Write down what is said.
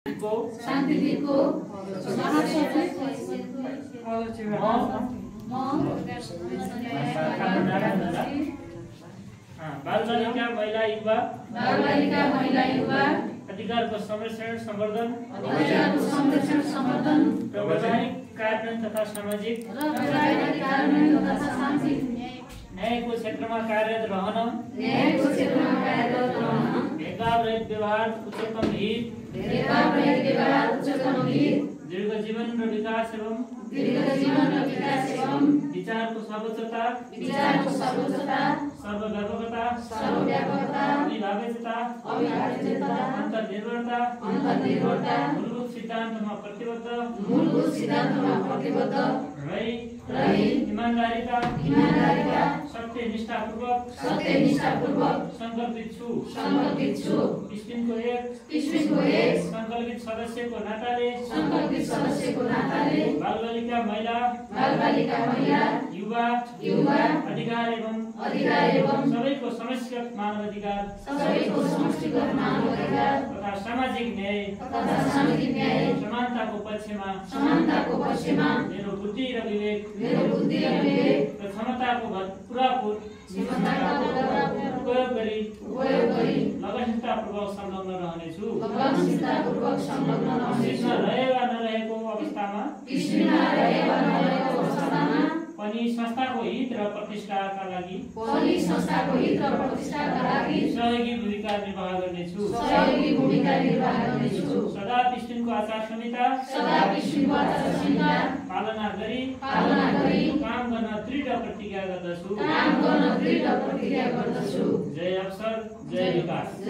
शान्तिको बालबालिका महिला युवा अधिकारको संरक्षण संवर्धन र वैधानिक कार्यान्वयन तथा सामाजिक न्यायको क्षेत्रमा कार्यरत रहन भेदभाव रहित व्यवहार उच्चतम हित दीर्घ जीवन र विकास एवं विचारको सर्वोच्चता सर्वव्यापकता अभिभाज्यता अन्तर्निर्भरता मूलभूत सिद्धान्तमा प्रतिबद्ध रही ईमानदारीता सत्यनिष्ठापूर्वक संकल्पित छु स्पिनको एक संकल्पित सदस्यको नाताले बालबालिका महिला युवा अधिकार एवं सबैको समष्टिगत मानवाधिकार तथा सामाजिक न्याय समानताको पक्षमा मेरो बुद्धि र विवेक र क्षमताको पुरापुर उपयोग गरी लगनशीलतापूर्वक संलग्न रहनेछु। कृष्ण रहे वा नरहेको अवस्थामा पनि संस्थाको हित र प्रतिष्ठाका लागि सहयोगी भूमिका निर्वाह गर्नेछु। सदा विष्णुको आचार संहिता पालना गरी काम गर्न दृढ प्रतिज्ञा गर्दछु। जय अवसर, जय विकास।